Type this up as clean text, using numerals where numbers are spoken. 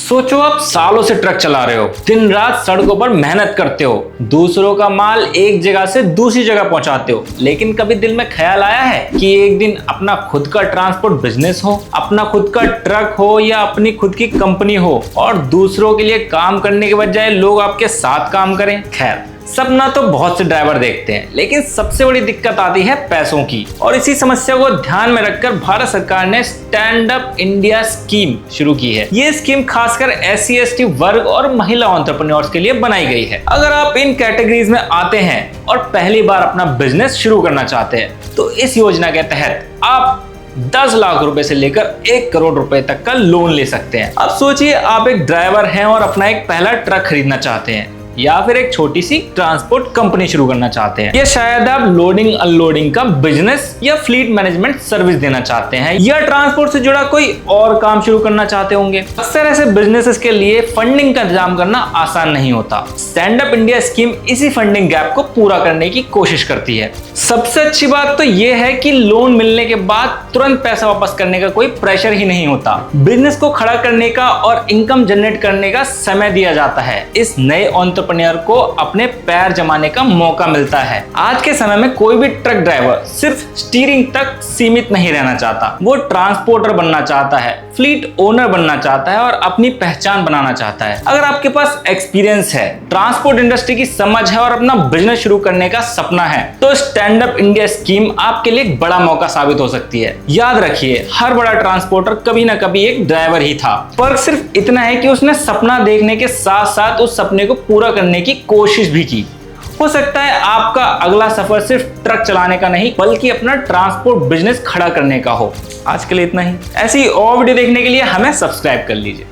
सोचो आप सालों से ट्रक चला रहे हो, दिन रात सड़कों पर मेहनत करते हो, दूसरों का माल एक जगह से दूसरी जगह पहुंचाते हो, लेकिन कभी दिल में ख्याल आया है कि एक दिन अपना खुद का ट्रांसपोर्ट बिजनेस हो, अपना खुद का ट्रक हो या अपनी खुद की कंपनी हो और दूसरों के लिए काम करने के बजाय लोग आपके साथ काम करें। खैर, सपना तो बहुत से ड्राइवर देखते हैं, लेकिन सबसे बड़ी दिक्कत आती है पैसों की। और इसी समस्या को ध्यान में रखकर भारत सरकार ने स्टैंड अप इंडिया स्कीम शुरू की है। ये स्कीम खासकर SC/ST वर्ग और महिला एंटरप्रेन्योर्स के लिए बनाई गई है। अगर आप इन कैटेगरीज में आते हैं और पहली बार अपना बिजनेस शुरू करना चाहते हैं, तो इस योजना के तहत आप 10 लाख रुपए से लेकर 1 करोड़ रुपए तक का लोन ले सकते हैं। अब सोचिए, आप एक ड्राइवर हैं और अपना एक पहला ट्रक खरीदना चाहते हैं या फिर एक छोटी सी ट्रांसपोर्ट कंपनी शुरू करना चाहते हैं, या शायद आप लोडिंग अनलोडिंग का बिजनेस या फ्लीट मैनेजमेंट सर्विस देना चाहते हैं, या ट्रांसपोर्ट से जुड़ा कोई और काम शुरू करना चाहते होंगे। अक्सर ऐसे बिजनेसेस के लिए फंडिंग का इंतजाम करना आसान नहीं होता। स्टैंड अप इंडिया स्कीम इसी फंडिंग गैप को पूरा करने की कोशिश करती है। सबसे अच्छी बात तो यह है कि लोन मिलने के बाद तुरंत पैसा वापस करने का कोई प्रेशर ही नहीं होता। बिजनेस को खड़ा करने का और इनकम जनरेट करने का समय दिया जाता है। इस नए एंटरप्रेन्योर को अपने पैर जमाने का मौका मिलता है। आज के समय में कोई भी ट्रक ड्राइवर सिर्फ स्टीयरिंग तक सीमित नहीं रहना चाहता। वो ट्रांसपोर्टर बनना चाहता है, फ्लीट ओनर बनना चाहता है और अपनी पहचान बनाना चाहता है। अगर आपके पास एक्सपीरियंस है, ट्रांसपोर्ट इंडस्ट्री की समझ है और अपना बिजनेस शुरू करने का सपना है, तो स्टैंड अप इंडिया स्कीम आपके लिए एक बड़ा मौका साबित हो सकती है। याद रखिए, हर बड़ा ट्रांसपोर्टर कभी ना कभी एक ड्राइवर ही था। फर्क सिर्फ इतना है कि उसने सपना देखने के साथ साथ उस सपने को पूरा करने की कोशिश भी की। हो सकता है आपका अगला सफर सिर्फ ट्रक चलाने का नहीं, बल्कि अपना ट्रांसपोर्ट बिजनेस खड़ा करने का हो। आज के लिए इतना ही। ऐसी और वीडियो देखने के लिए हमें सब्सक्राइब कर लीजिए।